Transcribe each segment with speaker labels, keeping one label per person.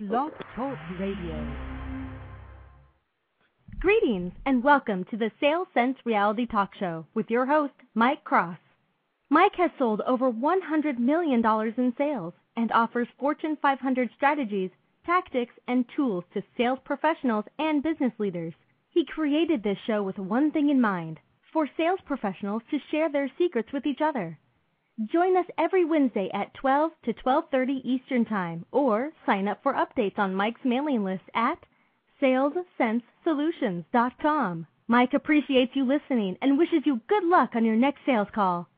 Speaker 1: Blog Talk Radio. Greetings and welcome to the Sales Sense Reality Talk Show with your host, Mike Krause. Mike has sold over $100 million in sales and offers Fortune 500 strategies, tactics, and tools to sales professionals and business leaders. He created this show with one thing in mind, for sales professionals to share their secrets with each other. Join us every Wednesday at 12 to 12:30 Eastern Time, or sign up for updates on Mike's mailing list at salessensesolutions.com. Mike appreciates you listening and wishes you good luck on your next sales call.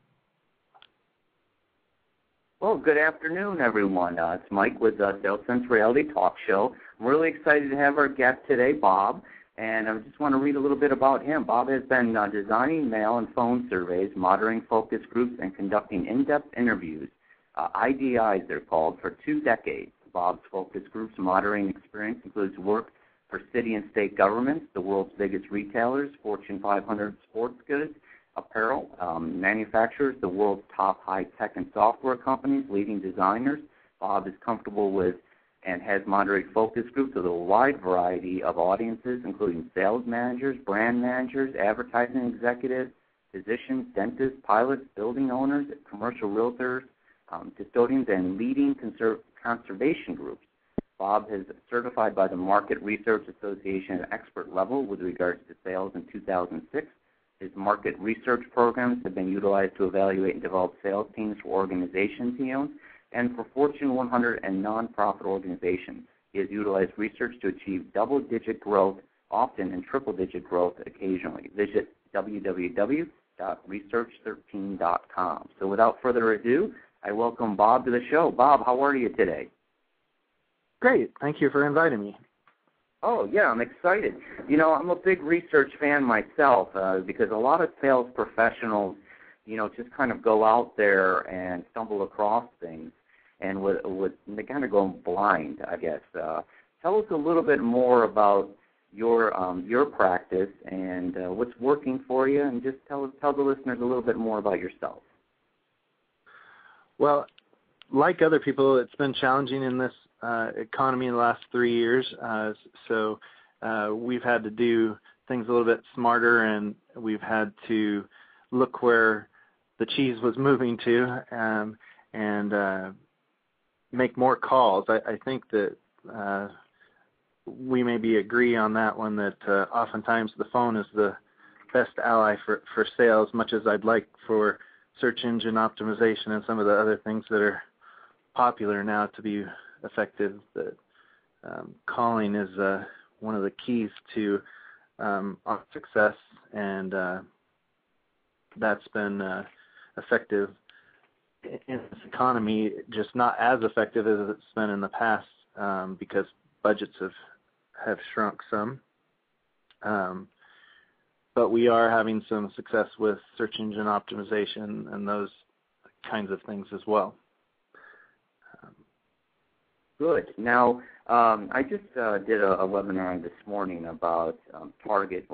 Speaker 2: Well, good afternoon, everyone. It's Mike with Sales Sense Reality Talk Show. I'm really excited to have our guest today, Bob, and I just want to read a little bit about him. Bob has been designing mail and phone surveys, monitoring focus groups, and conducting in-depth interviews, IDIs they're called, for 2 decades. Bob's focus group's monitoring experience includes work for city and state governments, the world's biggest retailers, Fortune 500 sports goods, apparel, manufacturers, the world's top high-tech and software companies, leading designers. Bob is comfortable with and has moderated focus groups with a wide variety of audiences, including sales managers, brand managers, advertising executives, physicians, dentists, pilots, building owners, commercial realtors, custodians, and leading conservation groups. Bob is certified by the Market Research Association at expert level with regards to sales in 2006. His market research programs have been utilized to evaluate and develop sales teams for organizations he owns and for Fortune 100 and nonprofit organizations. He has utilized research to achieve double-digit growth, often in triple-digit growth occasionally. Visit www.research13.com. So without further ado, I welcome Bob to the show. Bob, how are you today?
Speaker 3: Great. Thank you for inviting me.
Speaker 2: Oh, yeah, I'm excited. You know, I'm a big research fan myself because a lot of sales professionals, just kind of go out there and stumble across things and they kind of go blind, I guess. Tell us a little bit more about your practice and what's working for you, and just tell the listeners a little bit more about yourself.
Speaker 3: Well, like other people, it's been challenging in this economy in the last 3 years. So we've had to do things a little bit smarter, and we've had to look where the cheese was moving to and make more calls. I think that we maybe agree on that one, that oftentimes the phone is the best ally for sales, much as I'd like for search engine optimization and some of the other things that are popular now to be effective. That calling is one of the keys to our success, and that's been effective in this economy, just not as effective as it's been in the past because budgets have shrunk some. But we are having some success with search engine optimization and those kinds of things as well.
Speaker 2: Good. Now, I just did a webinar this morning about target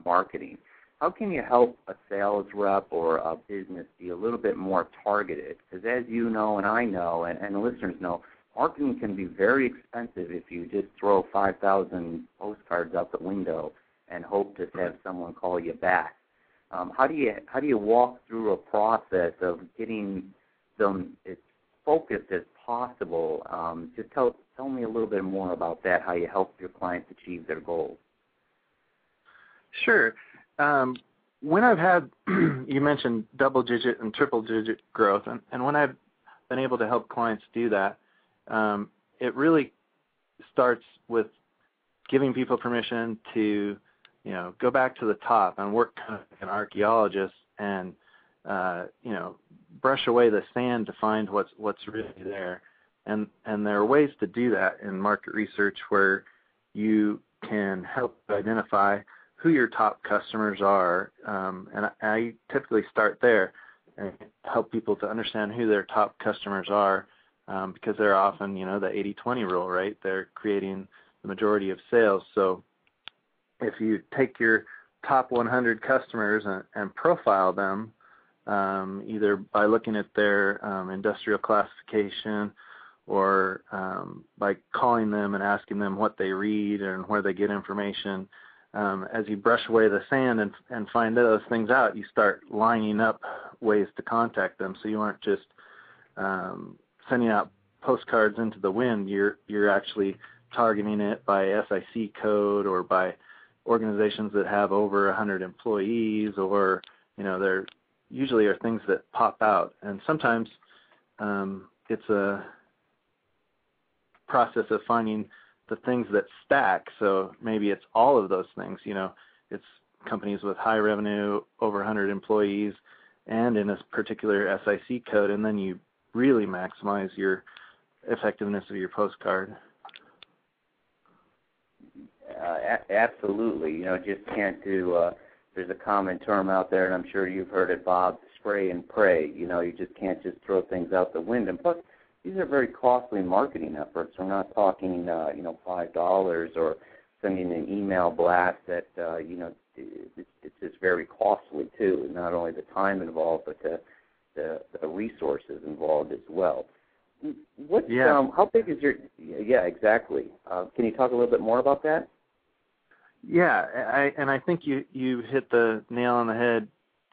Speaker 2: marketing. How can you help a sales rep or a business be a little bit more targeted? Because as you know and I know and the listeners know, marketing can be very expensive if you just throw 5,000 postcards out the window and hope to have someone call you back. How do you walk through a process of getting them as focused as possible? Just tell me a little bit more about that, how you help your clients achieve their goals.
Speaker 3: Sure. When I've had, you mentioned double-digit and triple-digit growth, and when I've been able to help clients do that, it really starts with giving people permission to, go back to the top and work kind of like an archaeologist and, brush away the sand to find what's really there. And there are ways to do that in market research where you can help identify who your top customers are. And I typically start there and help people to understand who their top customers are because they're often, the 80-20 rule, right? They're creating the majority of sales. So if you take your top 100 customers and profile them, either by looking at their industrial classification or by calling them and asking them what they read and where they get information. As you brush away the sand and find those things out, you start lining up ways to contact them. So you aren't just sending out postcards into the wind. You're actually targeting it by SIC code or by organizations that have over 100 employees, or there usually are things that pop out. And sometimes it's a process of finding the things that stack. So maybe it's all of those things. It's companies with high revenue, over 100 employees, and in a particular SIC code, and then you really maximize your effectiveness of your postcard.
Speaker 2: Absolutely. Just can't do, there's a common term out there, and I'm sure you've heard it, Bob, spray and pray. You just can't just throw things out the window. And plus, these are very costly marketing efforts. We're not talking, $5 or sending an email blast that, it's just very costly, too. Not only the time involved, but the resources involved as well. How big is your? Yeah, exactly. Can you talk a little bit more about that?
Speaker 3: Yeah, I think you hit the nail on the head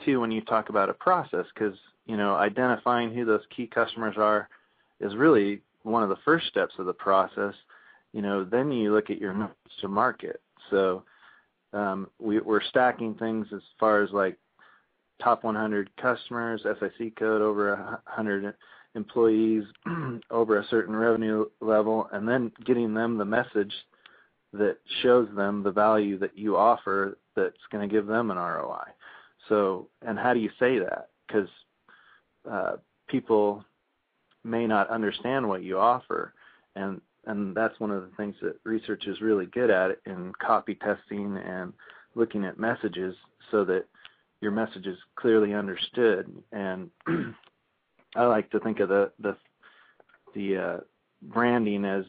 Speaker 3: too when you talk about a process, because identifying who those key customers are is really one of the first steps of the process. Then you look at your notes to market. So we're stacking things as far as like top 100 customers, SIC code over 100 employees, over a certain revenue level, and then getting them the message that shows them the value that you offer that's going to give them an ROI. So, and how do you say that? Because people may not understand what you offer, and that's one of the things that research is really good at in copy testing and looking at messages so that your message is clearly understood. And I like to think of the branding as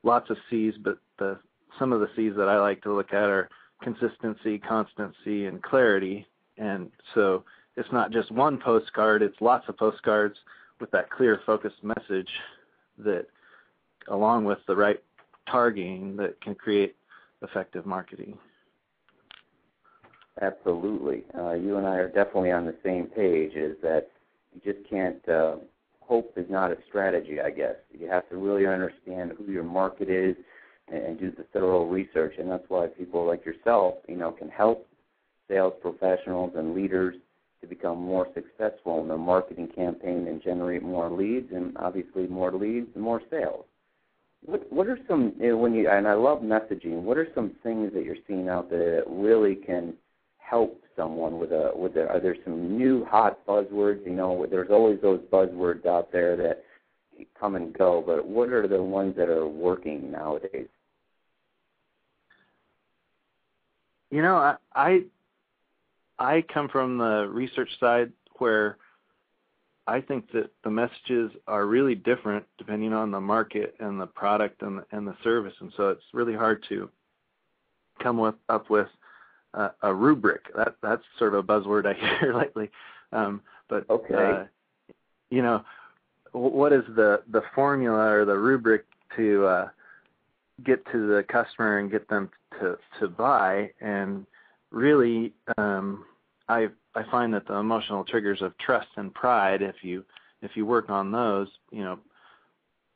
Speaker 3: lots of C's, but some of the C's that I like to look at are consistency, constancy, and clarity. And so it's not just one postcard, it's lots of postcards with that clear, focused message that, along with the right targeting, that can create effective marketing.
Speaker 2: Absolutely. You and I are definitely on the same page, is that you just can't, hope is not a strategy, I guess. You have to really understand who your market is and do the thorough research, and that's why people like yourself, can help sales professionals and leaders to become more successful in their marketing campaign and generate more leads, and obviously more leads and more sales. What are some, and I love messaging, what are some things that you're seeing out there that really can help someone are there some new hot buzzwords? There's always those buzzwords out there that come and go, but what are the ones that are working nowadays?
Speaker 3: I come from the research side, where I think that the messages are really different depending on the market and the product and the service, and so it's really hard to come up with a rubric. That's sort of a buzzword I hear lately. But
Speaker 2: okay.
Speaker 3: What is the formula or the rubric to get to the customer and get them to buy? And really, I find that the emotional triggers of trust and pride, if you work on those,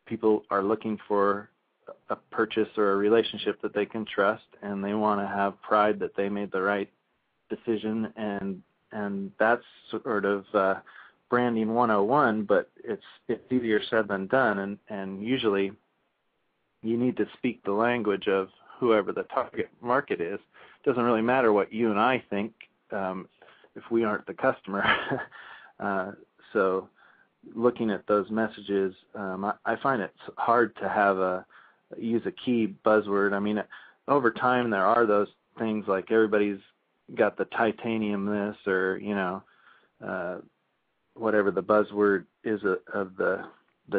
Speaker 3: people are looking for a purchase or a relationship that they can trust, and they want to have pride that they made the right decision, and that's sort of branding 101, but it's easier said than done, and usually you need to speak the language of whoever the target market is. It doesn't really matter what you and I think if we aren't the customer. So looking at those messages, I find it hard to use a key buzzword. I mean, over time there are those things like everybody's got the titanium this, or whatever the buzzword is of the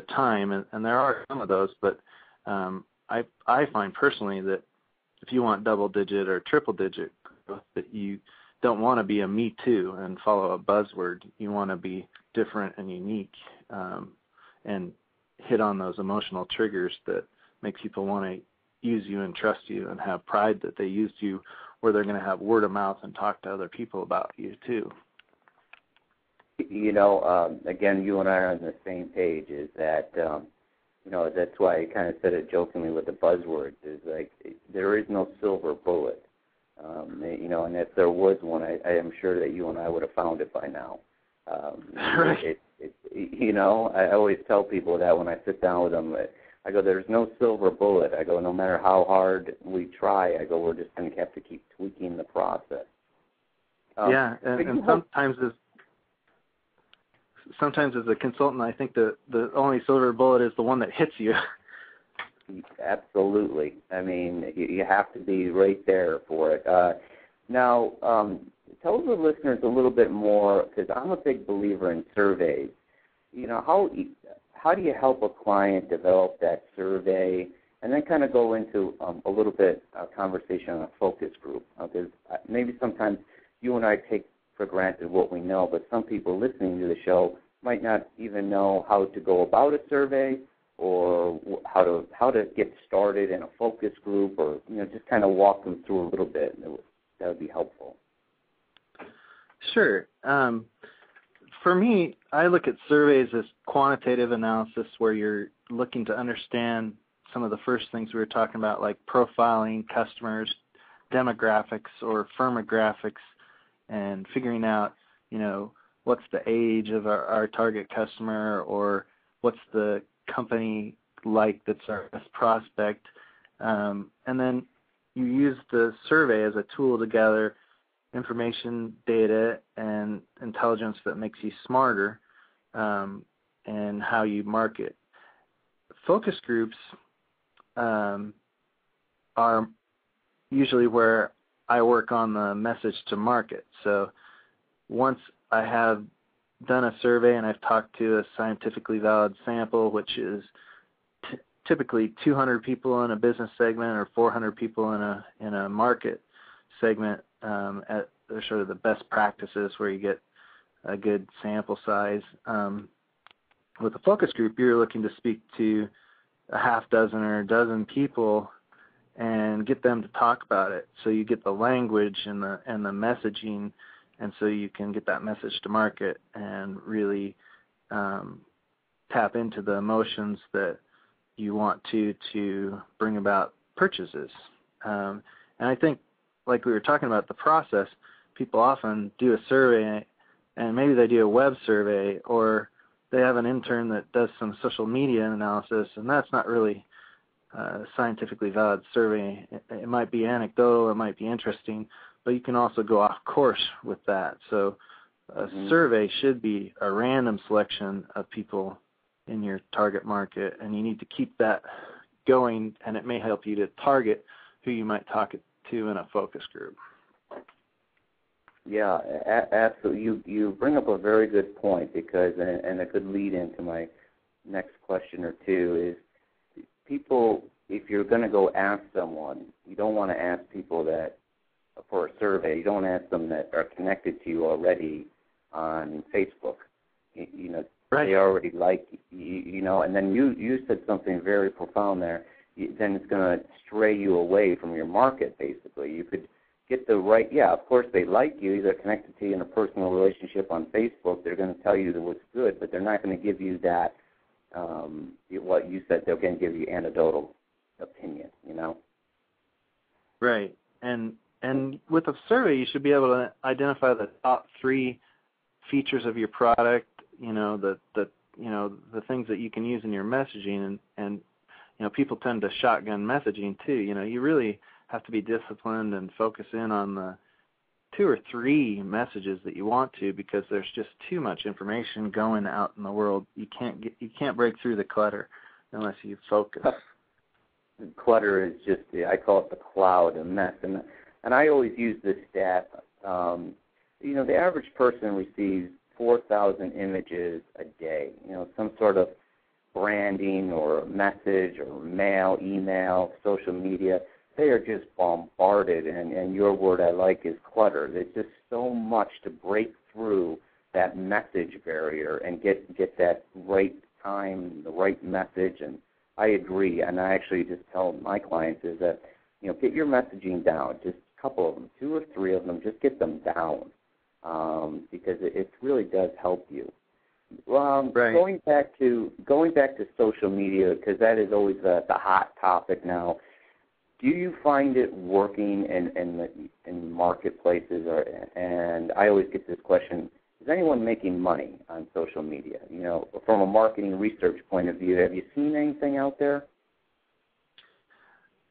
Speaker 3: time, and there are some of those, but I find personally that if you want double-digit or triple-digit growth, that you don't want to be a me too and follow a buzzword. You want to be different and unique. and hit on those emotional triggers that make people want to use you and trust you and have pride that they used you, where they're going to have word of mouth and talk to other people about you too.
Speaker 2: Again, you and I are on the same page, is that, that's why I kind of said it jokingly with the buzzwords, is like there is no silver bullet. And if there was one, I am sure that you and I would have found it by now.
Speaker 3: Right.
Speaker 2: I always tell people that when I sit down with them, I go, there's no silver bullet. I go, no matter how hard we try, I go, we're just going to have to keep tweaking the process.
Speaker 3: And sometimes as a consultant, I think the only silver bullet is the one that hits you.
Speaker 2: Absolutely. I mean, you have to be right there for it. Now, tell the listeners a little bit more, because I'm a big believer in surveys. How do you help a client develop that survey, and then kind of go into a little bit of conversation on a focus group? Because maybe sometimes you and I take for granted what we know, but some people listening to the show might not even know how to go about a survey, or how to get started in a focus group, or just kind of walk them through a little bit. That would be helpful.
Speaker 3: Sure. For me, I look at surveys as quantitative analysis, where you're looking to understand some of the first things we were talking about, like profiling customers, demographics or firmographics, and figuring out, what's the age of our target customer, or what's the company like that's our best prospect. And then you use the survey as a tool to gather information, data, and intelligence that makes you smarter, and how you market. Focus groups are usually where I work on the message to market. So once I have done a survey and I've talked to a scientifically valid sample, which is typically 200 people in a business segment or 400 people in a market segment, they're sort of the best practices where you get a good sample size. With a focus group, you're looking to speak to a half dozen or a dozen people and get them to talk about it. So you get the language and the messaging, and so you can get that message to market and really tap into the emotions that you want to bring about purchases. And I think, like we were talking about the process, people often do a survey, and maybe they do a web survey, or they have an intern that does some social media analysis, and that's not really a scientifically valid survey. It might be anecdotal, it might be interesting, but you can also go off course with that. So a survey should be a random selection of people in your target market, and you need to keep that going, and it may help you to target who you might talk to in a focus group.
Speaker 2: Yeah, absolutely. You bring up a very good point, because, and a good lead into my next question or two, is people, if you're going to go ask someone, you don't want to ask people that, for a survey, you don't ask them that are connected to you already on Facebook. Right. They already like you, and then you said something very profound there. Then it's going to stray you away from your market, basically. You could get the right, of course they like you, they're connected to you in a personal relationship on Facebook, they're going to tell you that what's good, but they're not going to give you that, what you said, they're going to give you anecdotal opinion,
Speaker 3: Right, and with a survey, you should be able to identify the top 3 features of your product, the things that you can use in your messaging, and people tend to shotgun messaging too. You really have to be disciplined and focus in on the 2 or 3 messages that you want to, because there's just too much information going out in the world. You can't break through the clutter unless you focus.
Speaker 2: Clutter is just, I call it the cloud, a mess, and I always use this stat. The average person receives 4,000 images a day. Some sort of branding or message or mail, email, social media. They are just bombarded, and your word I like is clutter. There's just so much to break through that message barrier and get that right time, the right message, and I agree. And I actually just tell my clients is that, get your messaging down, just a couple of them, 2 or 3 of them, just get them down, because it really does help you.
Speaker 3: Right.
Speaker 2: Going back to social media, because that is always the hot topic now. Do you find it working in marketplaces? And I always get this question: is anyone making money on social media? From a marketing research point of view, have you seen anything out there?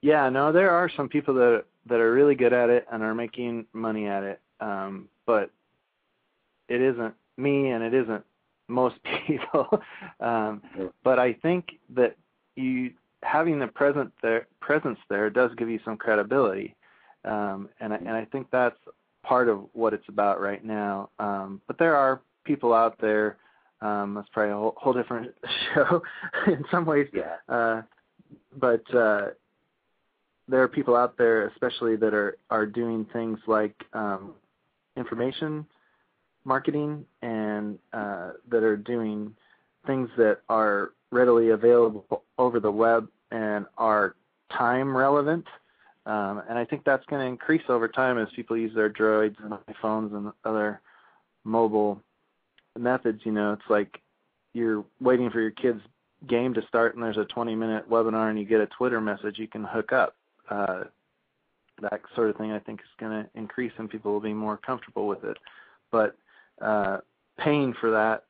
Speaker 3: Yeah, no, there are some people that are really good at it and are making money at it, but it isn't me and it isn't most people. But I think that having the presence there does give you some credibility, and I think that's part of what it's about right now. But there are people out there. That's probably a whole different show in some ways.
Speaker 2: Yeah.
Speaker 3: But there are people out there, especially that are doing things like information marketing and that are doing things that are readily available over the web and are time relevant. And I think that's going to increase over time as people use their Droids and iPhones and other mobile methods. It's like you're waiting for your kid's game to start and there's a 20-minute webinar and you get a Twitter message you can hook up. That sort of thing I think is going to increase and people will be more comfortable with it. But paying for that,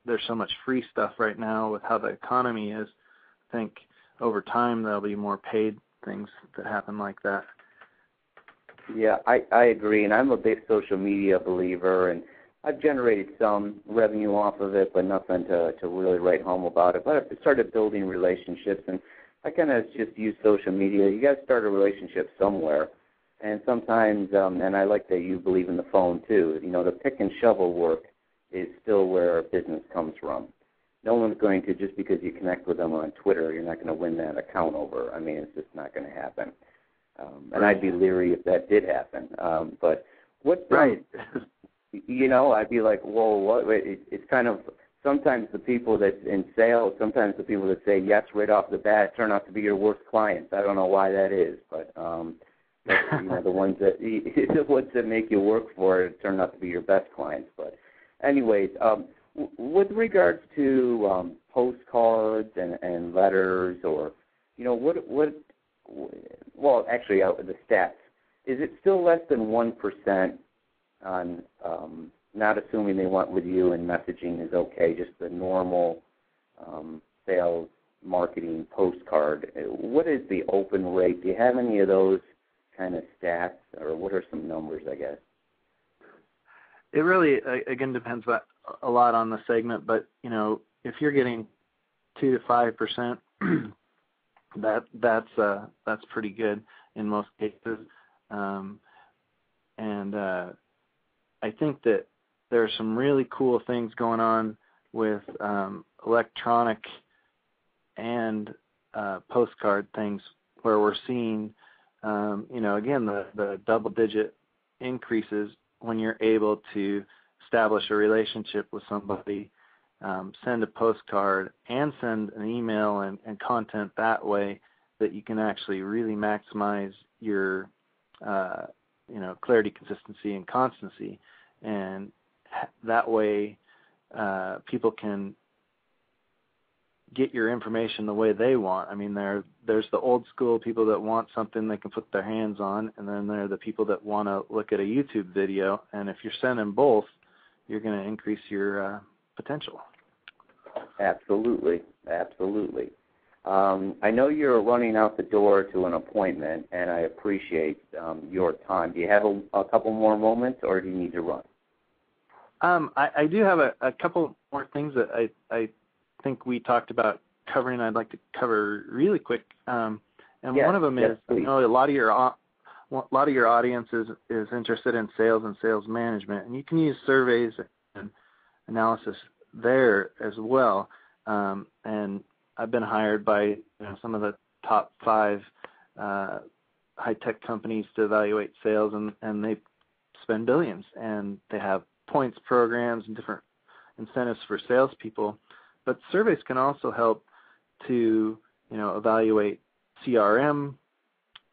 Speaker 3: there's so much free stuff right now with how the economy is. I think over time there'll be more paid things that happen like that.
Speaker 2: Yeah, I agree, and I'm a big social media believer, and I've generated some revenue off of it, but nothing to really write home about it. But I've started building relationships, and I kind of just use social media. You got to start a relationship somewhere. And sometimes, and I like that you believe in the phone too, the pick and shovel work is still where business comes from. No one's going to, just because you connect with them on Twitter, you're not going to win that account over. I mean, it's just not going to happen. And I'd be leery if that did happen. But what,
Speaker 3: right.
Speaker 2: I'd be like, whoa, what? It's kind of, sometimes the people that's in sales, sometimes the people that say yes right off the bat turn out to be your worst clients. I don't know why that is, but the ones that make you work for it turn out to be your best clients. But anyways, with regards to postcards and letters, or well, actually, the stats, is it still less than 1% on not assuming they went with you and messaging is okay, just the normal sales marketing postcard? What is the open rate? Do you have any of those kind of stats, or what are some numbers, I guess?
Speaker 3: It really, again, depends a lot on the segment, but, if you're getting 2 to 5%, that's pretty good in most cases. And I think that there are some really cool things going on with electronic and postcard things where we're seeing, again, the double-digit increases when you're able to establish a relationship with somebody, send a postcard, and send an email and content that way, that you can actually really maximize your, clarity, consistency, and constancy. And that way people can get your information the way they want. I mean, there's the old school people that want something they can put their hands on, and then there are the people that want to look at a YouTube video. And if you're sending both, you're going to increase your potential.
Speaker 2: Absolutely. I know you're running out the door to an appointment, and I appreciate your time. Do you have a couple more moments, or do you need to run?
Speaker 3: I do have a couple more things that I think we talked about covering. I'd like to cover really quick. And
Speaker 2: yes,
Speaker 3: one of them is,
Speaker 2: please.
Speaker 3: a lot of your audience is interested in sales and sales management, and you can use surveys and analysis there as well. And I've been hired by some of the top 5 high-tech companies to evaluate sales, and they spend billions, and they have points programs and different incentives for salespeople. but surveys can also help to, evaluate CRM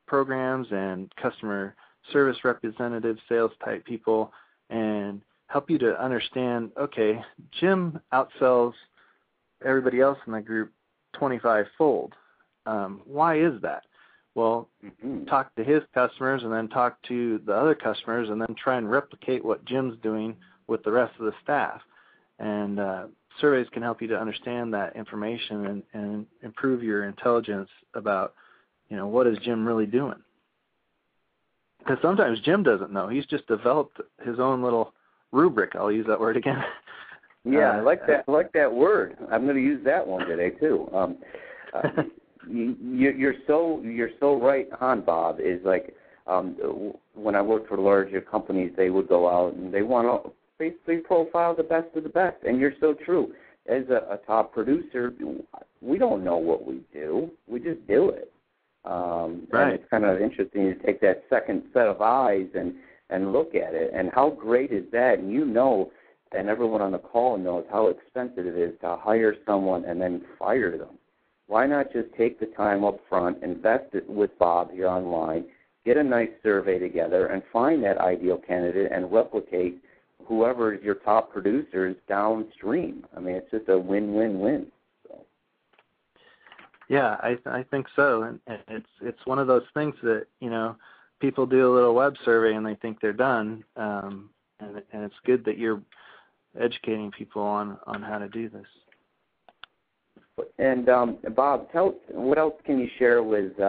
Speaker 3: programs and customer service representative, sales type people, and help you to understand, okay, Jim outsells everybody else in the group 25-fold. Why is that? Well, talk to his customers and then talk to the other customers and then try and replicate what Jim's doing with the rest of the staff. And surveys can help you to understand that information and improve your intelligence about, what is Jim really doing? Because sometimes Jim doesn't know. He's just developed his own little rubric. I'll use that word again.
Speaker 2: Yeah, I like that. I like that word. I'm going to use that one today too. You're so right on, Bob. Is like when I worked for larger companies, they would go out and they want to basically profile the best of the best. And you're so true. As a top producer, we don't know what we do. We just do it. Right. And it's kind of interesting to take that second set of eyes and look at it. And how great is that? And and everyone on the call knows how expensive it is to hire someone and then fire them. Why not just take the time up front, invest it with Bob here online, get a nice survey together, and find that ideal candidate and replicate whoever is your top producers downstream. I mean, it's just a win-win-win. So.
Speaker 3: Yeah, I think so. And it's one of those things that, people do a little web survey and they think they're done. And it's good that you're educating people on how to do this.
Speaker 2: And Bob, what else can you share with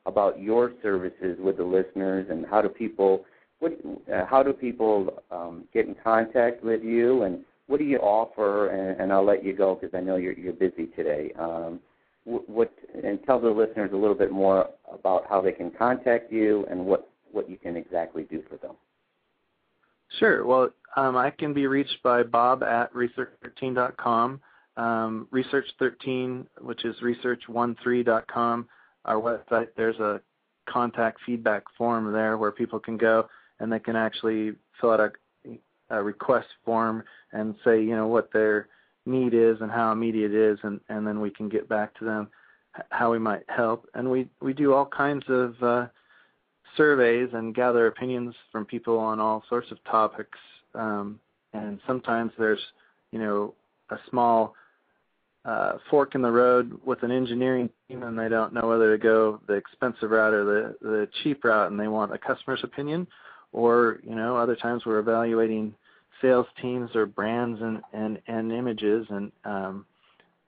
Speaker 2: about your services with the listeners, and how do people get in contact with you, and what do you offer? And I'll let you go because I know you're busy today. And tell the listeners a little bit more about how they can contact you and what you can exactly do for them.
Speaker 3: Sure. Well, I can be reached by bob@research13.com. Research13, which is research13.com, our website, there's a contact feedback form there where people can go and they can actually fill out a request form and say, what their need is and how immediate it is, and then we can get back to them how we might help. And we do all kinds of surveys and gather opinions from people on all sorts of topics. And sometimes there's, a small fork in the road with an engineering team, and they don't know whether to go the expensive route or the cheap route, and they want a customer's opinion. Or, other times we're evaluating sales teams or brands and images, and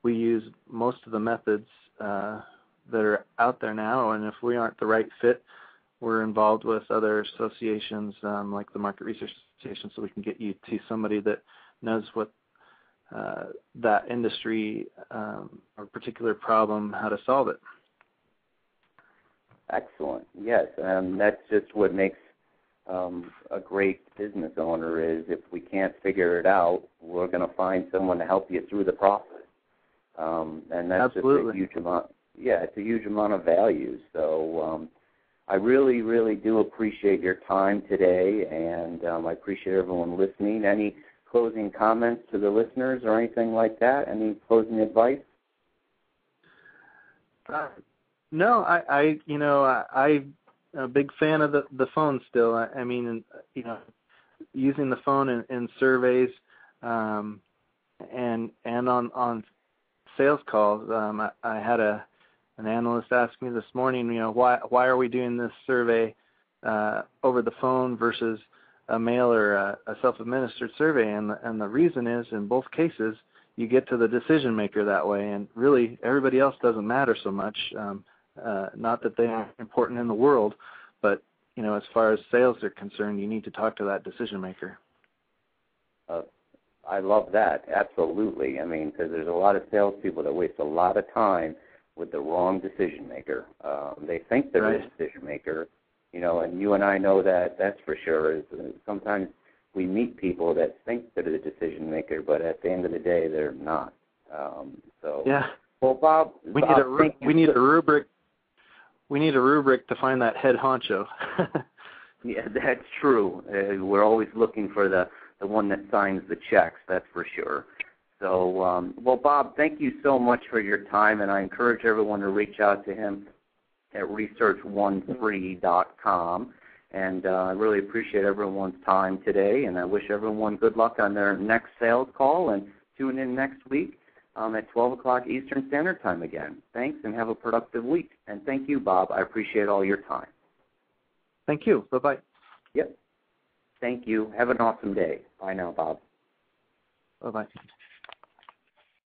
Speaker 3: we use most of the methods that are out there now. And if we aren't the right fit, we're involved with other associations like the Market Research Association, so we can get you to somebody that knows what that industry or particular problem, how to solve it.
Speaker 2: Excellent. Yes, that's just what makes a great business owner is if we can't figure it out, we're going to find someone to help you through the process. And that's
Speaker 3: Absolutely.
Speaker 2: Just a huge amount. Yeah, it's a huge amount of value. So I really, really do appreciate your time today, and I appreciate everyone listening. Any closing comments to the listeners or anything like that? Any closing advice?
Speaker 3: No, I'm a big fan of the phone still. I mean, using the phone in surveys and on sales calls. I had an analyst ask me this morning, why are we doing this survey over the phone versus a mail or a self-administered survey? And the reason is, in both cases, you get to the decision maker that way, and really everybody else doesn't matter so much. Not that they aren't important in the world, but as far as sales are concerned, you need to talk to that decision maker.
Speaker 2: I love that, absolutely. I mean, because there's a lot of salespeople that waste a lot of time with the wrong decision maker. They think they're
Speaker 3: right.
Speaker 2: a decision maker, and you and I know that's for sure. Sometimes we meet people that think they're the decision maker, but at the end of the day, they're not.
Speaker 3: Yeah.
Speaker 2: Well, Bob,
Speaker 3: we need a rubric. We need a rubric to find that head honcho.
Speaker 2: Yeah, that's true. We're always looking for the one that signs the checks. That's for sure. So, well, Bob, thank you so much for your time, and I encourage everyone to reach out to him at research13.com. And I really appreciate everyone's time today, and I wish everyone good luck on their next sales call, and tune in next week at 12 o'clock Eastern Standard Time again. Thanks, and have a productive week. And thank you, Bob. I appreciate all your time.
Speaker 3: Thank you. Bye-bye.
Speaker 2: Yep. Thank you. Have an awesome day. Bye now, Bob.
Speaker 3: Bye-bye.